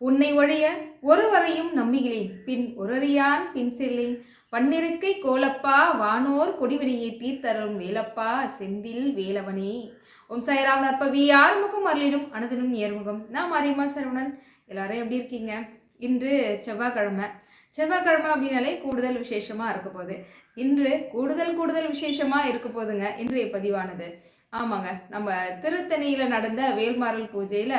உன்னை ஒழிய ஒருவரையும் நம்பிகளேன், பின் ஒரறியான் பின் செல்லேன். பன்னிருக்கை கோலப்பா வானோர் கொடிவினையை தீர்த்தரும் வேலப்பா செந்தில் வேலவனே. ஓம் சாய்ராம் நற்பவி ஆறுமுகம் அருளிடும் அனதனும் ஏர்முகம். நான் மாரியம்மா சரவணன். எல்லாரும் எப்படி இருக்கீங்க? இன்று செவ்வாய்க்கிழமை அப்படின்னாலே கூடுதல் விசேஷமாக இருக்க போகுது. இன்று கூடுதல் விசேஷமாக இருக்க போகுதுங்க இன்றைய பதிவானது. ஆமாங்க, நம்ம திருத்தணியில் நடந்த வேல்மாறல் பூஜையில்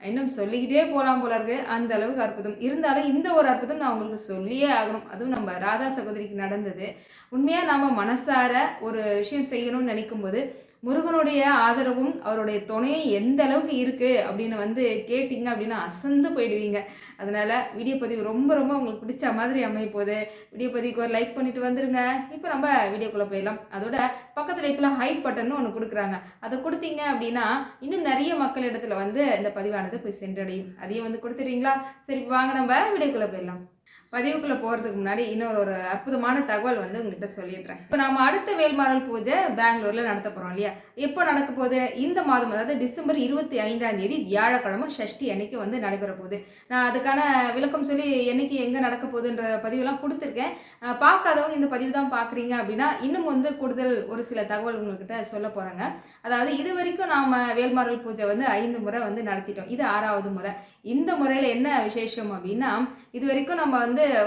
இன்னும் சொல்லிக்கிட்டே போகலாம் போல இருக்கு, அந்த அளவுக்கு அற்புதம். இருந்தாலும் இந்த ஒரு அற்புதம் நான் உங்களுக்கு சொல்லியே ஆகணும். அதுவும் நம்ம ராதா சகோதரிக்கு நடந்தது. உண்மையாக நாம் மனசார ஒரு விஷயம் செய்யணும்னு நினைக்கும் போது முருகனுடைய ஆதரவும் அவருடைய துணையும் எந்த அளவுக்கு இருக்குது அப்படின்னு கேட்டிங்க அப்படின்னா அசந்து போயிடுவீங்க. அதனால் வீடியோ பதிவு ரொம்ப உங்களுக்கு பிடிச்ச மாதிரி அமைய போகுது. வீடியோ பதிவுக்கு ஒரு லைக் பண்ணிட்டு வந்துருங்க. இப்போ நம்ம வீடியோக்குள்ளே போயிடலாம். அதோட பக்கத்தில் இப்போலாம் ஹைப் பட்டன்னு ஒன்று கொடுக்குறாங்க. அதை கொடுத்தீங்க அப்படின்னா இன்னும் நிறைய மக்கள் இடத்துல இந்த பதிவானது போய் சென்றடையும். அதையும் கொடுத்துறீங்களா? சரி, வாங்க நம்ம வீடியோக்குள்ளே போயிடலாம். பதிவுக்குள்ளே போகிறதுக்கு முன்னாடி இன்னொரு அற்புதமான தகவல் உங்கள்கிட்ட சொல்லிடுறேன். இப்போ நம்ம அடுத்த வேல்மாறல் பூஜை பெங்களூரில் நடத்த போகிறோம் இல்லையா? எப்போ நடக்க போகுது? இந்த மாதம், அதாவது டிசம்பர் 25 வியாழக்கிழமை ஷஷ்டி அன்னைக்கு நடைபெற போகுது. நான் அதுக்கான விளக்கம் சொல்லி என்னைக்கு எங்கே நடக்க போகுதுன்ற பதிவுலாம் கொடுத்துருக்கேன். பார்க்காதவங்க இந்த பதிவு தான் பார்க்குறீங்க அப்படின்னா இன்னும் கூடுதல் ஒரு சில தகவல் உங்கள்கிட்ட சொல்ல போகிறாங்க. அதாவது இது வரைக்கும் நாம் வேல்மாறல் பூஜை 5 முறை நடத்திட்டோம். இது 6வது முறை. இந்த முறையில் என்ன விசேஷம் அப்படின்னா, இது வரைக்கும் நம்ம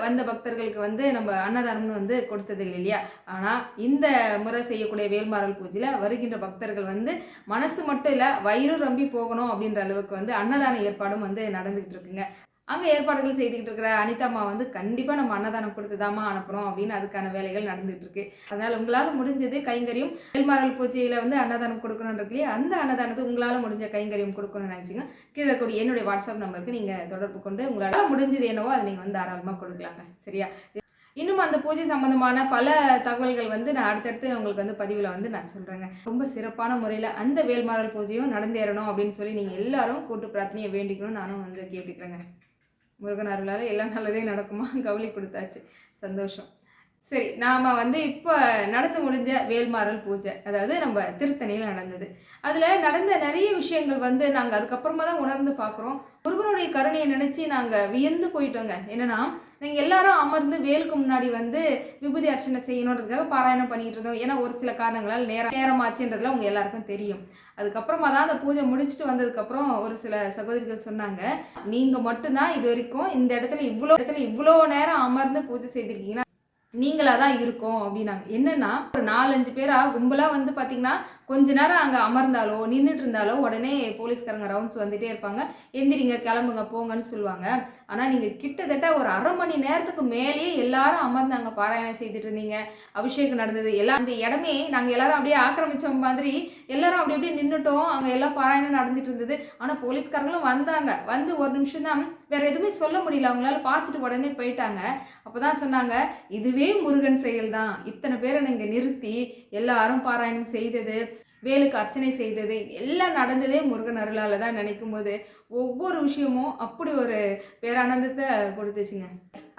வந்த பக்தர்களுக்கு நம்ம அன்னதானம்னு கொடுத்தது இல்லையா? ஆனால் இந்த முறை செய்யக்கூடிய வேல்மாறல் பூஜையில் வருகின்ற பக்தர்கள் மனசு மட்டும் இல்லை, வயிறு ரம்பி போகணும் அப்படின்ற அளவுக்கு அன்னதான ஏற்பாடும் நடந்துகிட்டு இருக்குங்க. அங்கே ஏற்பாடுகள் செய்துக்கிட்டு இருக்கிற அனிதாம்மா கண்டிப்பாக நம்ம அன்னதானம் கொடுத்துதாம்மா அனுப்புகிறோம் அப்படின்னு அதுக்கான வேலைகள் நடந்துகிட்டு இருக்கு. அதனால் உங்களால் முடிஞ்சது கைங்கரியம் வேல்மாறல் பூஜையில் அன்னதானம் கொடுக்கணும்னு இருக்கு இல்லையா? அந்த அன்னதானத்தை உங்களால் முடிஞ்ச கைங்கரியம் கொடுக்கணும்னு நினச்சிங்க கீழே கூடிய என்னுடைய வாட்ஸ்அப் நம்பருக்கு நீங்கள் தொடர்பு கொண்டு உங்களால் முடிஞ்சது என்னவோ அதை நீங்கள் தாராளமாக கொடுக்கலாங்க. சரியா? இன்னும் அந்த பூஜை சம்பந்தமான பல தகவல்கள் நான் அடுத்தடுத்து உங்களுக்கு பதிவில் நான் சொல்கிறேங்க. ரொம்ப சிறப்பான முறையில் அந்த வேல்மாறல் பூஜையும் நடந்தேறணும் அப்படின்னு சொல்லி நீங்கள் எல்லாரும் கூட்டு பிரார்த்தனையை வேண்டிக்கணும்னு நானும் கேட்டுக்கிறேங்க. முருகன் அருளால் எல்லாம் நல்லதே நடக்குமா? கவலி கொடுத்தாச்சு, சந்தோஷம். சரி, நாம் இப்போ நடந்து முடிஞ்ச வேல்மாறல் பூஜை, அதாவது நம்ம திருத்தணியில் நடந்தது. அதில் நடந்த நிறைய விஷயங்கள் நாங்கள் அதுக்கப்புறமா தான் உணர்ந்து பார்க்குறோம். முருகனுடைய கருணையை நினச்சி நாங்கள் வியந்து போயிட்டோங்க. என்னென்னா, நீங்கள் எல்லாரும் அமர்ந்து வேலுக்கு முன்னாடி விபூதி அர்ச்சனை செய்யணுன்றதுக்காக பாராயணம் பண்ணிட்டு இருந்தோம். ஏன்னா ஒரு சில காரணங்களால் நேரமாச்சுன்றதுலாம் உங்கள் எல்லாருக்கும் தெரியும். அதுக்கப்புறமா தான் அந்த பூஜை முடிச்சுட்டு வந்ததுக்கப்புறம் ஒரு சில சகோதரிகள் சொன்னாங்க, நீங்கள் மட்டும்தான் இது வரைக்கும் இந்த இடத்துல இவ்வளோ நேரம் அமர்ந்து பூஜை செய்திருக்கீங்கன்னா நீங்களாக தான் இருக்கோம் அப்படின்னாங்க. என்னன்னா, ஒரு 4-5 பேராக கும்பலாக பார்த்தீங்கன்னா கொஞ்ச நேரம் அங்கே அமர்ந்தாலோ நின்றுட்டு இருந்தாலோ உடனே போலீஸ்காரங்க ரவுண்ட்ஸ் வந்துட்டே இருப்பாங்க. எந்திரிங்க, கிளம்புங்க, போங்கன்னு சொல்லுவாங்க. ஆனால் நீங்கள் கிட்டத்தட்ட ஒரு அரை மணி நேரத்துக்கு மேலேயே எல்லாரும் அமர்ந்து அங்கே பாராயணம் செய்துட்டு இருந்தீங்க. அபிஷேகம் நடந்தது. எல்லாம் அந்த இடமே நாங்கள் எல்லாரும் அப்படியே ஆக்கிரமிச்ச மாதிரி எல்லாரும் அப்படி அப்படியே நின்றுட்டோம். அங்கே எல்லாம் பாராயணம் நடந்துட்டு இருந்தது. ஆனால் போலீஸ்காரங்களும் வந்தாங்க. ஒரு நிமிஷம் தான், வேற எதுவுமே சொல்ல முடியல. அவங்களால பார்த்துட்டு உடனே போயிட்டாங்க. அப்போதான் சொன்னாங்க, இதுவே முருகன் செயல் தான். இத்தனை பேரை நீங்கள் நிறுத்தி எல்லாரும் பாராயணம் செய்தது, வேலுக்கு அர்ச்சனை செய்தது எல்லாம் நடந்ததே முருகன் அருளால் தான் நினைக்கும் போது ஒவ்வொரு விஷயமும் அப்படி ஒரு பேரானந்தத்தை கொடுத்துச்சுங்க.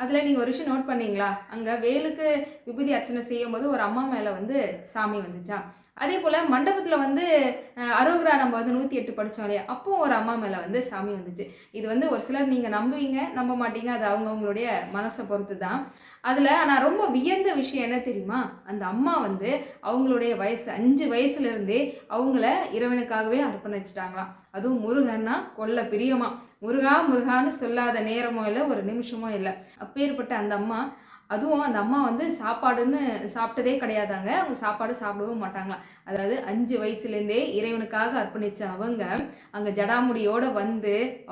அதில் நீங்கள் ஒரு விஷயம் நோட் பண்ணீங்களா? அங்கே வேலுக்கு விபூதி அர்ச்சனை செய்யும் போது ஒரு அம்மா மேலே சாமி வந்துச்சா? அதே போல் மண்டபத்தில் அரோகரா நம்ம 108 படித்தோம் இல்லையா? அப்போ ஒரு அம்மா மேலே சாமி வந்துச்சு. இது ஒரு சிலர் நீங்கள் நம்புவீங்க, நம்ப மாட்டீங்க. அது அவங்கவுங்களுடைய மனசை பொறுத்து தான். அதில் ஆனால் ரொம்ப வியந்த விஷயம் என்ன தெரியுமா? அந்த அம்மா அவங்களுடைய வயசு 5 வயசுலேருந்தே அவங்கள இறைவனுக்காகவே அர்ப்பணிச்சிட்டாங்களாம். அதுவும் முருகன்னா கொல்ல பிரியமா. முருகான்னு சொல்லாத நேரமோ இல்லை, ஒரு நிமிஷமோ இல்லை. அப்பேற்பட்ட அந்த அம்மா, அதுவும் அந்த அம்மா சாப்பாடுன்னு சாப்பிட்டதே கிடையாதாங்க. அவங்க சாப்பாடு சாப்பிடவும் மாட்டாங்களாம். அதாவது 5 வயசுலேருந்தே இறைவனுக்காக அர்ப்பணித்த அவங்க அங்கே ஜடாமுடியோடு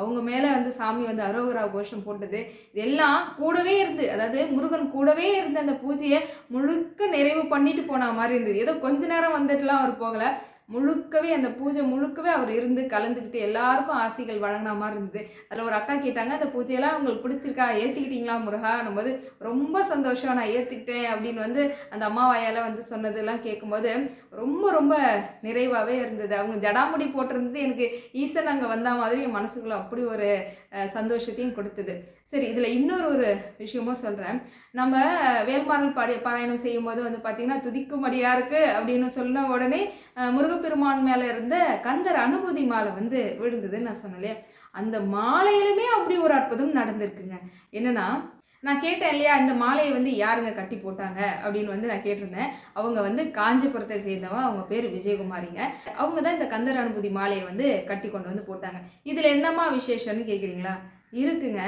அவங்க மேலே சாமி அரோகரா கோஷம் போட்டது இதெல்லாம் கூடவே இருந்து, அதாவது முருகன் கூடவே இருந்து அந்த பூஜையை முழுக்க நிறைவு பண்ணிட்டு போன மாதிரி இருந்தது. ஏதோ கொஞ்ச நேரம் வந்துட்டுலாம் அவர் போகலை, முழுக்கவே அந்த பூஜை முழுக்கவே அவர் இருந்து கலந்துக்கிட்டு எல்லாருக்கும் ஆசைகள் வழங்கின மாதிரி இருந்தது. அதில் ஒரு அக்கா கேட்டாங்க, அந்த பூஜையெல்லாம் உங்களுக்கு பிடிச்சிருக்கா, ஏற்றுக்கிட்டீங்களா முருகான்னும் போது ரொம்ப சந்தோஷம், நான் ஏற்றுக்கிட்டேன் அப்படின்னு அந்த அம்மா வாயால் சொன்னதெல்லாம் கேட்கும்போது ரொம்ப நிறைவாகவே இருந்தது. அவங்க ஜடாமுடி போட்டிருந்தது எனக்கு ஈசன் அங்கே வந்த மாதிரி என் மனசுக்குள்ள அப்படி ஒரு சந்தோஷத்தையும் கொடுத்தது. சரி, இதில் இன்னொரு விஷயமும் சொல்கிறேன். நம்ம வேல்மாறல் பாராயணம் செய்யும் போது பார்த்திங்கன்னா துதிக்கும்படியாக இருக்குது அப்படின்னு சொன்ன உடனே முருகப்பெருமான் மேலே இருந்த கந்தர் அனுபூதி மாலை விழுந்ததுன்னு நான் சொன்னேன். அந்த மாலையிலுமே அப்படி ஒரு நடந்திருக்குங்க. என்னன்னா, நான் கேட்டேன் இல்லையா, இந்த மாலையை வந்து யாருங்க கட்டி போட்டாங்க அப்படின்னு வந்து நான் கேட்டிருந்தேன். அவங்க வந்து காஞ்சிபுரத்தை சேர்ந்தவங்க. அவங்க பேர் விஜயகுமாரிங்க. அவங்க தான் இந்த கந்தர் அனுபூதி மாலையை வந்து கட்டி கொண்டு வந்து போட்டாங்க. இதில் என்னம்மா விசேஷம்னு கேட்குறீங்களா? இருக்குங்க.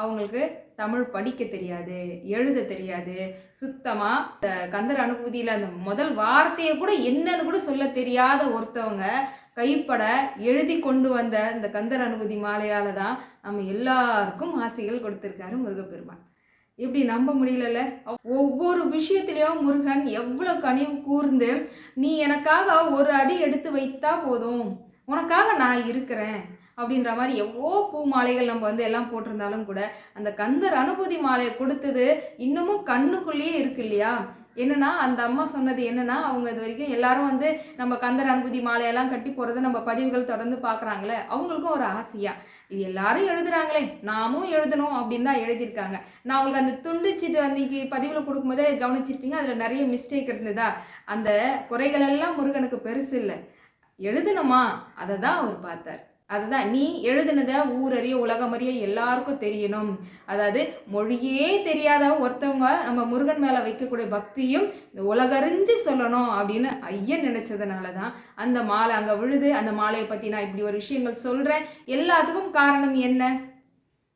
அவங்களுக்கு தமிழ் படிக்க தெரியாது, எழுத தெரியாது. சுத்தமாக இந்த கந்தர் அனுபூதியில் அந்த முதல் வார்த்தையை கூட என்னன்னு கூட சொல்ல தெரியாத ஒருத்தவங்க கைப்பட எழுதி கொண்டு வந்த இந்த கந்தர் அனுபூதி மாலையால் தான் நம்ம எல்லாருக்கும் ஆசைகள் கொடுத்துருக்காரு முருகப்பெருமான். எப்படி நம்ப முடியலல்ல? ஒவ்வொரு விஷயத்திலையும் முருகன் எவ்வளோ கனிவு கூர்ந்து, நீ எனக்காக ஒரு அடி எடுத்து வைத்தா போதும், உனக்காக நான் இருக்கிறேன் அப்படின்ற மாதிரி எவ்வளோ பூ மாலைகள் நம்ம வந்து எல்லாம் போட்டிருந்தாலும் கூட அந்த கந்தர் அனுபூதி மாலையை கொடுத்தது இன்னமும் கண்ணுக்குள்ளேயே இருக்கு இல்லையா? என்னன்னா, அந்த அம்மா சொன்னது என்னன்னா, அவங்க இது வரைக்கும் எல்லாரும் வந்து நம்ம கந்தர் அனுபூதி மாலையெல்லாம் கட்டி போகிறத நம்ம பதிவுகள் தொடர்ந்து பார்க்குறாங்களே, அவங்களுக்கும் ஒரு ஆசையா இது எல்லாரும் எழுதுறாங்களே, நாமும் எழுதணும் அப்படின்னு தான் எழுதியிருக்காங்க. நான் உங்களுக்கு அந்த துண்டு சீட்டு அன்னைக்கு பதிவில் கொடுக்கும்போதே கவனிச்சிருப்பீங்க, அதில் நிறைய மிஸ்டேக் இருந்ததா? அந்த குறைகள் எல்லாம் முருகனுக்கு பெருசு இல்லை, எழுதணுமா அதை தான் அவர் பார்த்தார். அதுதான், நீ எழுதுனதை ஊரறிய உலகமறிய எல்லாருக்கும் தெரியணும். அதாவது மொழியே தெரியாத ஒருத்தவங்க நம்ம முருகன் மேலே வைக்கக்கூடிய பக்தியும் உலகறிஞ்சு சொல்லணும் அப்படின்னு ஐயன் நினைச்சதுனால தான் அந்த மாலை அங்கே விழுது. அந்த மாலையை பற்றி நான் இப்படி ஒரு விஷயங்கள் சொல்கிறேன். எல்லாத்துக்கும் காரணம் என்ன?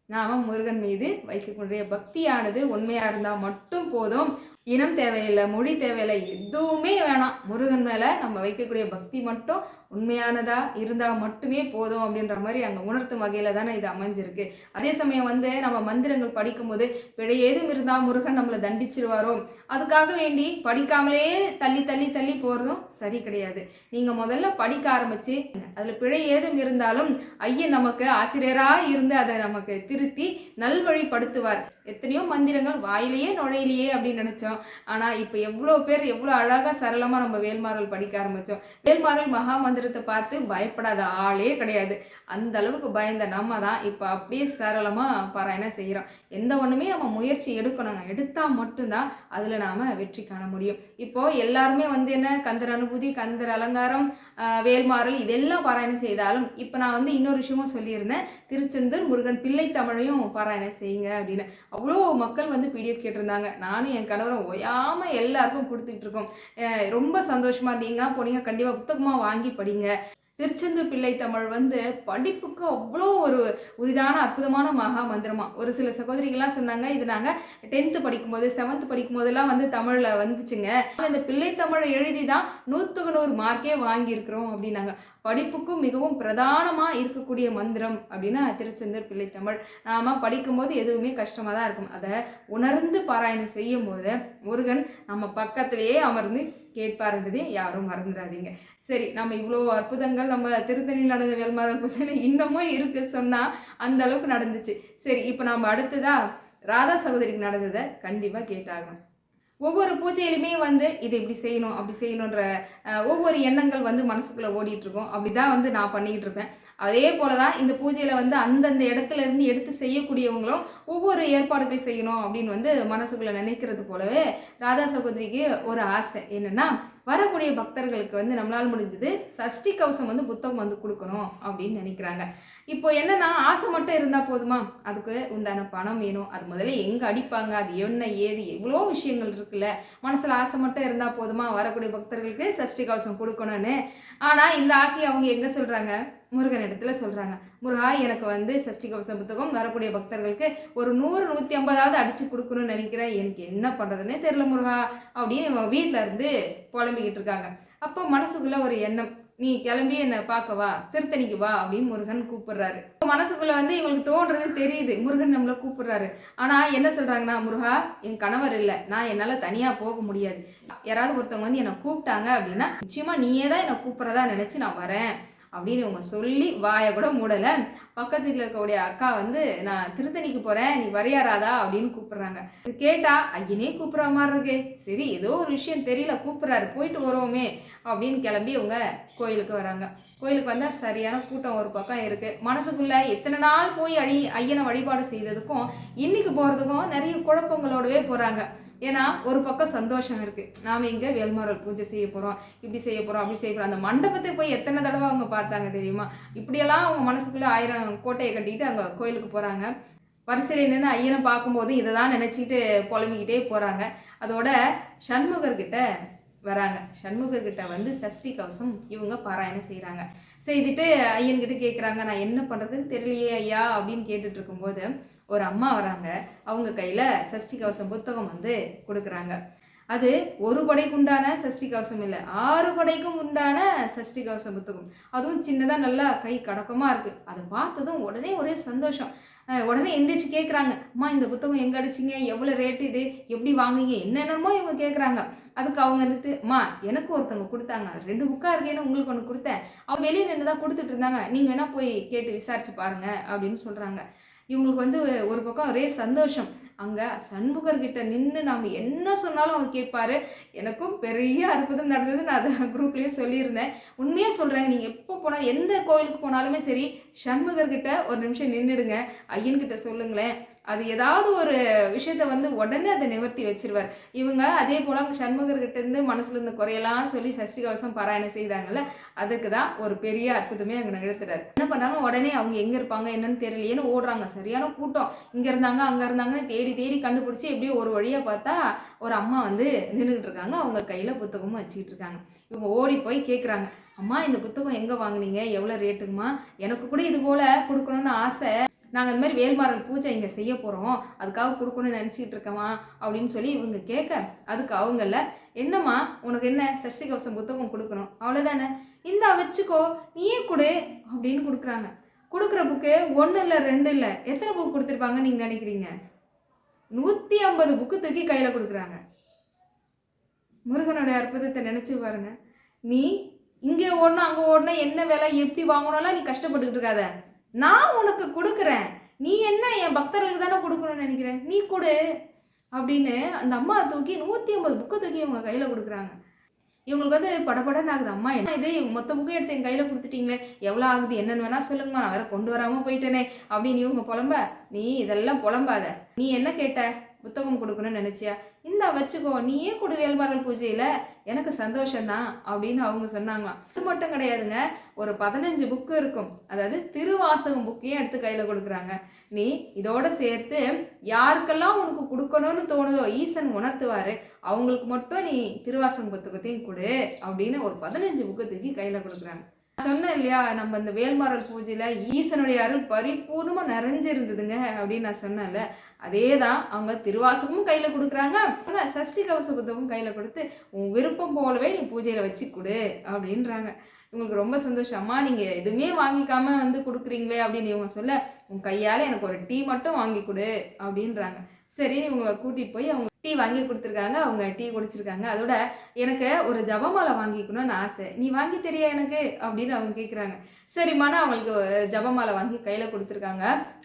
நாம் முருகன் மீது வைக்கக்கூடிய பக்தியானது உண்மையாக இருந்தால் மட்டும் போதும். இனம் தேவையில்லை, மொழி தேவையில்லை, எதுவுமே வேணாம். முருகன் மேலே நம்ம வைக்கக்கூடிய பக்தி மட்டும் உண்மையானதா இருந்தால் மட்டுமே போதும் அப்படின்ற மாதிரி அங்கே உணர்த்தும் வகையில் தானே இது அமைஞ்சிருக்கு. அதே சமயம் வந்து நம்ம மந்திரங்கள் படிக்கும்போது பிழை ஏதும் இருந்தால் முருகன் நம்மளை தண்டிச்சிருவாரோ, அதுக்காக வேண்டி படிக்காமலே தள்ளி தள்ளி தள்ளி போகிறதும் சரி கிடையாது. நீங்கள் முதல்ல படிக்க ஆரம்பித்து அதில் பிழை ஏதும் இருந்தாலும் ஐயன் நமக்கு ஆசிரியராக இருந்து அதை நமக்கு திருத்தி நல்வழிப்படுத்துவார். எத்தனையோ மந்திரங்கள் வாயிலேயே நுழையிலேயே அப்படின்னு நினச்சோம். ஆனால் இப்போ எவ்வளோ பேர் எவ்வளோ அழகாக சரளமாக நம்ம வேல்மாறல் படிக்க ஆரம்பித்தோம். வேல்மாறல் மகா மந்திரத்தை பார்த்து பயப்படாத ஆளே கிடையாது. அந்த அளவுக்கு பயந்த நம்ம தான் இப்போ அப்படியே சரளமாக பாராயணம் செய்கிறோம். எந்த ஒன்றுமே நம்ம முயற்சி எடுக்கணுங்க. எடுத்தால் மட்டும்தான் அதில் நாம் வெற்றி காண முடியும். இப்போது எல்லாருமே வந்து என்ன, கந்தர் அனுபூதி, கந்தர் அலங்காரம், வேல்மாறல் இதெல்லாம் பாராயணம் செய்தாலும் இப்போ நான் வந்து இன்னொரு விஷயமும் சொல்லியிருந்தேன், திருச்செந்தூர் முருகன் பிள்ளை தமிழையும் பாராயணம் செய்யுங்க அப்படின்னு. அவ்வளோ மக்கள் வந்து பிடிஎஃப் கேட்டிருந்தாங்க. நானும் என் கணவரும் ஓயாமல் எல்லாருக்கும் கொடுத்துட்டு இருக்கோம். ரொம்ப சந்தோஷமாக இருந்தீங்கன்னா போனீங்க, கண்டிப்பாக புத்தகமாக வாங்கி படிங்க. திருச்செந்தூர் பிள்ளை தமிழ் வந்து படிப்புக்கு அவ்வளோ ஒரு உரிதான அற்புதமான மகா மந்திரமா. ஒரு சில சகோதரிகள்லாம் சொன்னாங்க, இது நாங்கள் 10th படிக்கும்போது 7th படிக்கும்போதெல்லாம் வந்து தமிழில் வந்துச்சுங்க, இந்த பிள்ளை தமிழை எழுதி தான் 100க்கு 100 மார்க்கே வாங்கியிருக்கிறோம் அப்படின்னாங்க. படிப்புக்கும் மிகவும் பிரதானமாக இருக்கக்கூடிய மந்திரம் அப்படின்னா திருச்செந்தூர் பிள்ளை தமிழ். நாம் படிக்கும்போது எதுவுமே கஷ்டமாக தான் இருக்கும். அதை உணர்ந்து பாராயணம் செய்யும் போது முருகன் நம்ம பக்கத்திலேயே அமர்ந்து கேட்பாருன்றதே யாரும் மறந்துடாதீங்க. சரி, நம்ம இவ்வளோ அற்புதங்கள் நம்ம திருத்தணியில் நடந்த வேல்மாறல் பூஜையில் இன்னமும் இருக்கு சொன்னால் அந்த அளவுக்கு நடந்துச்சு. சரி, இப்போ நம்ம அடுத்ததா ராதா சகோதரிக்கு நடந்ததை கண்டிப்பாக கேட்டாகணும். ஒவ்வொரு பூஜையிலுமே வந்து இதை இப்படி செய்யணும் அப்படி செய்யணுன்ற ஒவ்வொரு எண்ணங்கள் வந்து மனசுக்குள்ளே ஓடிட்டுருக்கோம். அப்படி தான் வந்து நான் பண்ணிகிட்டு இருப்பேன். அதே போல தான் இந்த பூஜையில் வந்து அந்தந்த இடத்துல இருந்து எடுத்து செய்யக்கூடியவங்களும் ஒவ்வொரு ஏற்பாடுகள் செய்யணும் அப்படின்னு வந்து மனசுக்குள்ளே நினைக்கிறது போலவே ராதா சகோதரிக்கு ஒரு ஆசை என்னென்னா, வரக்கூடிய பக்தர்களுக்கு வந்து நம்மளால் முடிஞ்சது சஷ்டி கவசம் வந்து புத்தகம் வந்து கொடுக்கணும் அப்படின்னு நினைக்கிறாங்க. இப்போ என்னன்னா, ஆசை மட்டும் இருந்தால் போதுமா? அதுக்கு உண்டான பணம் வேணும். அது முதல்ல எங்கே அடிப்பாங்க, அது என்ன ஏது எவ்வளோ விஷயங்கள் இருக்குல்ல. மனசில் ஆசை மட்டும் இருந்தால் போதுமா வரக்கூடிய பக்தர்களுக்கு சஷ்டி கவசம் கொடுக்கணும்னு? ஆனால் இந்த ஆசையை அவங்க எங்கே சொல்கிறாங்க? முருகன் இடத்துல சொல்கிறாங்க. முருகா, எனக்கு வந்து சஷ்டி கவசம் புத்தகம் வரக்கூடிய பக்தர்களுக்கு ஒரு 100-150 அடித்து கொடுக்கணும்னு நினைக்கிறேன். எனக்கு என்ன பண்ணுறதுன்னே தெரில முருகா அப்படின்னு வீட்டில் இருந்து புலம்பிக்கிட்டு இருக்காங்க. அப்போ மனசுக்குள்ளே ஒரு எண்ணம், நீ கிளம்பி என்னை பார்க்க வா, திருத்தணிக்கு வா அப்படின்னு முருகன் கூப்பிடுறாரு. மனசுக்குள்ள வந்து இவங்களுக்கு தோன்றது தெரியுது, முருகன் நம்மளை கூப்பிடுறாரு. ஆனால் என்ன சொல்கிறாங்கன்னா, முருகா என் கணவர் இல்லை, நான் என்னால் தனியாக போக முடியாது. யாராவது ஒருத்தவங்க வந்து என்னை கூப்பிட்டாங்க அப்படின்னா நிச்சயமாக நீயே தான் என்னை கூப்பிட்றதா நினச்சி நான் வரேன் அப்படின்னு இவங்க சொல்லி வாயை கூட மூடலை. பக்கத்தில் இருக்கக்கூடிய அக்கா வந்து, நான் திருத்தணிக்கு போகிறேன், நீ வரையாராதா அப்படின்னு கூப்பிட்றாங்க. இது கேட்டால் ஐயனே கூப்பிட்ற மாதிரி இருக்கே, சரி ஏதோ ஒரு விஷயம் தெரியல கூப்பிட்றாரு, போயிட்டு வருவோமே அப்படின்னு கிளம்பி அவங்க கோயிலுக்கு வராங்க. கோயிலுக்கு வந்தால் சரியான கூட்டம் ஒரு பக்கம் இருக்குது. மனசுக்குள்ளே எத்தனை நாள் போய் ஐயனை வழிபாடு செய்ததுக்கும் இன்னைக்கு போகிறதுக்கும் நிறைய குழப்பங்களோடவே போகிறாங்க. ஏன்னா ஒரு பக்கம் சந்தோஷம் இருக்குது, நாம் இங்கே வேல்மாறல் பூஜை செய்ய போகிறோம், இப்படி செய்ய போகிறோம், அப்படி செய்ய போகிறோம். அந்த மண்டபத்துக்கு போய் எத்தனை தடவை அவங்க பார்த்தாங்க தெரியுமா? இப்படியெல்லாம் அவங்க மனசுக்குள்ளே 1000 கோட்டையை கட்டிக்கிட்டு அங்கே கோயிலுக்கு போகிறாங்க. வரிசையில் நின்று ஐயனை பார்க்கும்போது இதை தான் நினச்சிக்கிட்டு புலம்பிக்கிட்டே போகிறாங்க. அதோட சண்முகர்கிட்ட வராங்க. சண்முகர்கிட்ட வந்து சஷ்டி கவசம் இவங்க பாராயணம் செய்கிறாங்க. செய்துட்டு ஐயன்கிட்ட கேட்குறாங்க, நான் என்ன பண்ணுறதுன்னு தெரியலையே ஐயா அப்படின்னு கேட்டுட்டு இருக்கும்போது ஒரு அம்மா வராங்க. அவங்க கையில் சஷ்டி கவசம் புத்தகம் வந்து கொடுக்குறாங்க. அது ஒரு படைக்கு உண்டான சஷ்டி கவசம் இல்லை, 6 படைக்கும் உண்டான சஷ்டி கவசம் புத்தகம். அதுவும் சின்னதாக நல்லா கை கடக்கமாக இருக்குது. அதை பார்த்ததும் உடனே ஒரே சந்தோஷம். உடனே எந்திரிச்சு கேட்குறாங்க, அம்மா இந்த புத்தகம் எங்கே அடிச்சிங்க, எவ்வளோ ரேட்டு, இது எப்படி வாங்குங்க, என்னென்னமோ இவங்க கேட்குறாங்க. அதுக்கு அவங்க வந்துட்டு, அம்மா எனக்கு ஒருத்தவங்க கொடுத்தாங்க, 2 புக்காக இருக்கேன்னு உங்களுக்கு ஒன்று கொடுத்தேன், அவங்க வெளியே நின்று தான் கொடுத்துட்டு இருந்தாங்க, நீங்கள் வேணால் போய் கேட்டு விசாரிச்சு பாருங்க அப்படின்னு சொல்கிறாங்க. இவங்களுக்கு வந்து ஒரு பக்கம் ஒரே சந்தோஷம். அங்கே சண்முகர்கிட்ட நின்று நாம் என்ன சொன்னாலும் அவர் கேட்பாரு. எனக்கும் பெரிய அற்புதம் நடந்தது. நான் அதை குரூப்லேயும் சொல்லியிருந்தேன். உண்மையாக சொல்கிறேங்க, நீங்கள் எப்போ போனால் எந்த கோவிலுக்கு போனாலுமே சரி, சண்முகர்கிட்ட ஒரு நிமிஷம் நின்றுடுங்க, ஐயன்கிட்ட சொல்லுங்களேன், அது ஏதாவது ஒரு விஷயத்த வந்து உடனே அதை நிவர்த்தி வச்சிருவார். இவங்க அதே போல் அவங்க சண்முகர்கிட்ட இருந்து மனசுல இருந்து குறையெல்லாம் சொல்லி சஷ்டி கவசம் பாராயணம் செய்தாங்கல்ல, அதுக்கு தான் ஒரு பெரிய அற்புதமே அங்கே நிகழ்த்துறாரு. என்ன பண்ணுறாங்க, உடனே அவங்க எங்கே இருப்பாங்க என்னன்னு தெரியலையேன்னு ஓடுறாங்க. சரியான கூட்டம், இங்கே இருந்தாங்க அங்கே இருந்தாங்கன்னு தேடி தேடி கண்டுபிடிச்சி எப்படியோ ஒரு வழியாக பார்த்தா ஒரு அம்மா வந்து நின்றுக்கிட்டு இருக்காங்க. அவங்க கையில் புத்தகமும் வச்சுக்கிட்டு இருக்காங்க. இவங்க ஓடி போய் கேட்குறாங்க, அம்மா இந்த புத்தகம் எங்கே வாங்கினீங்க, எவ்வளோ ரேட்டுங்கம்மா, எனக்கு கூட இது போல் கொடுக்கணும்னு ஆசை, நாங்கள் இந்த மாதிரி வேல்மாறல் பூஜை இங்கே செய்ய போகிறோம், அதுக்காக கொடுக்கணும்னு நினச்சிக்கிட்டு இருக்கோமா அப்படின்னு சொல்லி இவங்க கேட்க, அதுக்கு அவங்கள, என்னம்மா உனக்கு என்ன சஷ்டி கவசம் புத்தகம் கொடுக்கணும் அவ்வளோதானே, இந்தா வச்சுக்கோ நீயே கொடு அப்படின்னு கொடுக்குறாங்க. கொடுக்குற புக்கு 1 இல்லை 2 இல்லை, எத்தனை புக் கொடுத்துருப்பாங்க நீங்கள் நினைக்கிறீங்க? 150 புக்கு தூக்கி கையில் கொடுக்குறாங்க. முருகனுடைய அற்புதத்தை நினச்சி பாருங்க. நீ இங்கே ஓடணும் அங்கே ஓடணும், என்ன வேலை எப்படி வாங்கணும்லாம் நீ கஷ்டப்பட்டுக்கிட்டு இருக்காத, நான் உனக்கு கொடுக்குறேன், நீ என்ன என் பக்தர்களுக்கு தானே கொடுக்கணும்னு நினைக்கிறேன், நீ கொடு அப்படின்னு அந்த அம்மா தூக்கி 150 புக்கை தூக்கி இவங்க கையில் கொடுக்குறாங்க. இவங்களுக்கு வந்து படப்படன்னு ஆகுது. அம்மா என்ன இது, மொத்த புக்கை எடுத்து என் கையில் கொடுத்துட்டீங்களே, எவ்வளோ ஆகுது என்னன்னு வேணா சொல்லுங்கம்மா, நான் வேற கொண்டு வராமல் போயிட்டேனே அப்படின்னு இவங்க புலம்ப. நீ இதெல்லாம் புலம்பாத, நீ என்ன கேட்ட, புத்தகம் கொடுக்கணும்னு நினச்சியா, இந்தா வச்சுக்கோ நீயே கொடு வேல்மாறல் பூஜையில், எனக்கு சந்தோஷம்தான் அப்படின்னு அவங்க சொன்னாங்களாம். இது மட்டும் கிடையாதுங்க, ஒரு 15 புக்கு இருக்கும், அதாவது திருவாசகம் புக்கையும் எடுத்து கையில் கொடுக்குறாங்க. நீ இதோட சேர்த்து யாருக்கெல்லாம் உனக்கு கொடுக்கணும்னு தோணுதோ ஈசன் உணர்த்துவார், அவங்களுக்கு மட்டும் நீ திருவாசகம் புத்தகத்தையும் கொடு அப்படின்னு ஒரு 15 புக்கு தூக்கி கையில் கொடுக்குறாங்க. சொன்னேன் இல்லையா, நம்ம இந்த வேல்மாறல் பூஜையில் ஈசனுடைய அருள் பரிபூர்ணமாக நிறைஞ்சிருந்ததுங்க அப்படின்னு நான் சொன்னேன்ல, அதே தான் அவங்க திருவாசகமும் கையில் கொடுக்குறாங்க, சஷ்டி கவச புத்தகமும் கையில் கொடுத்து உன் விருப்பம் போலவே நீ பூஜையில் வச்சு கொடு அப்படின்றாங்க. இவங்களுக்கு ரொம்ப சந்தோஷம். அம்மா நீங்கள் எதுவுமே வாங்கிக்காமல் வந்து கொடுக்குறீங்களே அப்படின்னு இவங்க சொல்ல, உன் கையால் எனக்கு ஒரு டீ மட்டும் வாங்கி கொடு அப்படின்றாங்க. சரி இவங்களை கூட்டிகிட்டு போய் அவங்க டீ வாங்கி கொடுத்துருக்காங்க. அவங்க டீ குடிச்சிருக்காங்க. அதோட எனக்கு ஒரு ஜபமாலை வாங்கிக்கணும்னு ஆசை, நீ வாங்கி தெரியா எனக்கு அப்படின்னு அவங்க கேட்குறாங்க. சரிம்மானா அவங்களுக்கு ஒரு ஜபமாலை வாங்கி கையில் கொடுத்துருக்காங்க.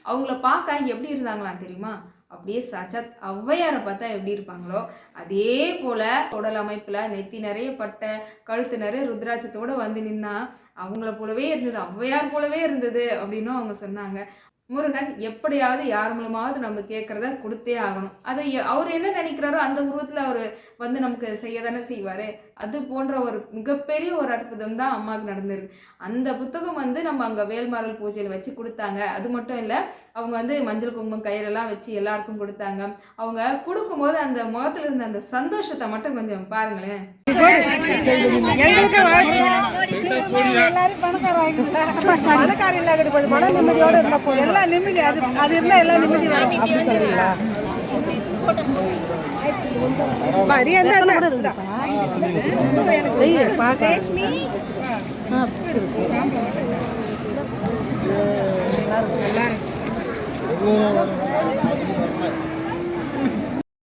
அவங்கள பார்க்க எப்படி இருந்தாங்களாம் தெரியுமா, அப்படியே சாட்சாத் ஔவையாரை பார்த்தா எப்படி இருப்பாங்களோ அதே போல் உடல் அமைப்பில் நெத்தி நிறைய பட்டை, கழுத்து நிறைய ருத்ராட்சத்தோடு வந்து நின்னா அவங்கள போலவே இருந்தது, ஔவையார் போலவே இருந்தது அப்படின்னும் அவங்க சொன்னாங்க. முருகன் எப்படியாவது யார் மூலமாவது நம்ம கேட்குறத கொடுத்தே ஆகணும். அதை அவர் என்ன நினைக்கிறாரோ அந்த உருவத்தில் அவர் வந்து நமக்கு செய்ய தானே செய்வார். அது போன்ற ஒரு மிகப்பெரிய ஒரு அற்புதம் தான் அம்மாவுக்கு நடந்திருக்கு. அந்த புத்தகம் வந்து நம்ம அங்கே வேல்மாறல் பூஜையில் வச்சு கொடுத்தாங்க. அது மட்டும் இல்லை, அவங்க வந்து மஞ்சள் குங்குமம் கயிறெல்லாம் வச்சு எல்லாருக்கும் கொடுத்தாங்க. அவங்க கொடுக்கும்போது அந்த முகத்தில் இருந்த அந்த சந்தோஷத்தை மட்டும் கொஞ்சம் பாருங்களேன்.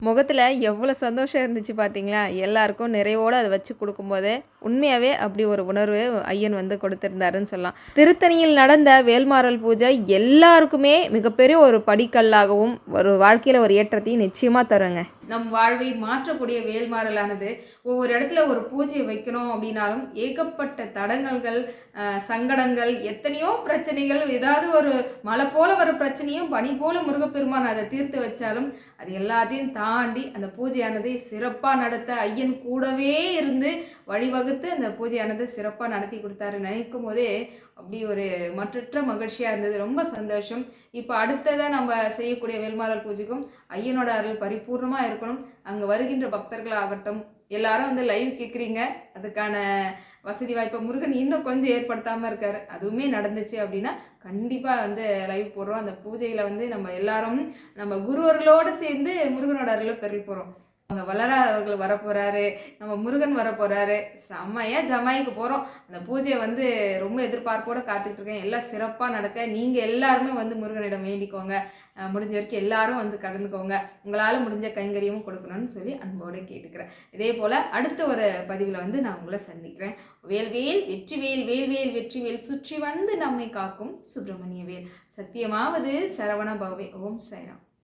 முகத்தில் எவ்வளோ சந்தோஷம் இருந்துச்சு பார்த்தீங்களா. எல்லாருக்கும் நிறைவோடு அதை வச்சு கொடுக்கும்போது உண்மையாகவே அப்படி ஒரு உணர்வு ஐயன் வந்து கொடுத்துருந்தாருன்னு சொல்லலாம். திருத்தணியில் நடந்த வேல்மாறல் பூஜை எல்லாருக்குமே மிகப்பெரிய ஒரு படிக்கல்லாகவும் ஒரு வாழ்க்கையில் ஒரு ஏற்றத்தையும் நிச்சயமாக தருங்க. நம் வாழ்வை மாற்றக்கூடிய வேல்மாறலானது ஒவ்வொரு இடத்துல ஒரு பூஜையை வைக்கணும் அப்படின்னாலும் ஏகப்பட்ட தடங்கல்கள், சங்கடங்கள், எத்தனையோ பிரச்சனைகள், ஏதாவது ஒரு மழை போல வர பிரச்சனையும் பனி போல முருகப்பெருமான் அதை தீர்த்து வச்சாலும் அது எல்லாத்தையும் தாண்டி அந்த பூஜையானதை சிறப்பாக நடத்த ஐயன் கூடவே இருந்து வழிவகுத்து அந்த பூஜையானது சிறப்பாக நடத்தி கொடுத்தாரு. நினைக்கும் போதே அப்படி ஒரு மற்றற்ற மகிழ்ச்சியாக இருந்தது. ரொம்ப சந்தோஷம். இப்போ அடுத்ததாக நம்ம செய்யக்கூடிய வேல்மாறல் பூஜைக்கும் ஐயனோட அருள் பரிபூர்ணமாக இருக்கணும். அங்கே வருகின்ற பக்தர்களாகட்டும் எல்லாரும் வந்து லைவ் கேட்குறீங்க. அதுக்கான வசதி வாய்ப்பை முருகன் இன்னும் கொஞ்சம் ஏற்படுத்தாமல் இருக்கார். அதுவுமே நடந்துச்சு அப்படின்னா கண்டிப்பாக வந்து லைவ் போடுறோம். அந்த பூஜையில் வந்து நம்ம எல்லாரும் நம்ம குருவர்களோடு சேர்ந்து முருகனோட அருளை பெற போகிறோம். அவங்க வளராதவர்கள் வரப்போகிறாரு, நம்ம முருகன் வரப்போகிறாரு. செம்மையாக ஜமாய்க்கு போகிறோம். அந்த பூஜையை வந்து ரொம்ப எதிர்பார்ப்போடு காத்துக்கிட்டு இருக்கேன். எல்லாம் சிறப்பாக நடக்க நீங்கள் எல்லாருமே வந்து முருகனிடம் வேண்டிக்கோங்க. முடிஞ்ச வரைக்கும் எல்லாரும் வந்து கலந்துக்கோங்க. உங்களால் முடிஞ்ச கைங்கரியமும் கொடுக்கணும்னு சொல்லி அன்போடு கேட்டுக்கிறேன். இதே போல் அடுத்த ஒரு பதிவில் வந்து நான் உங்களை சந்திக்கிறேன். வேல்வேல் வெற்றிவேல், வேல்வேல் வெற்றிவேல், சுற்றி வந்து நம்மை காக்கும் சுப்பிரமணிய வேல். சத்தியமாவது சரவண பவவே. ஓம் சாய்ராம்.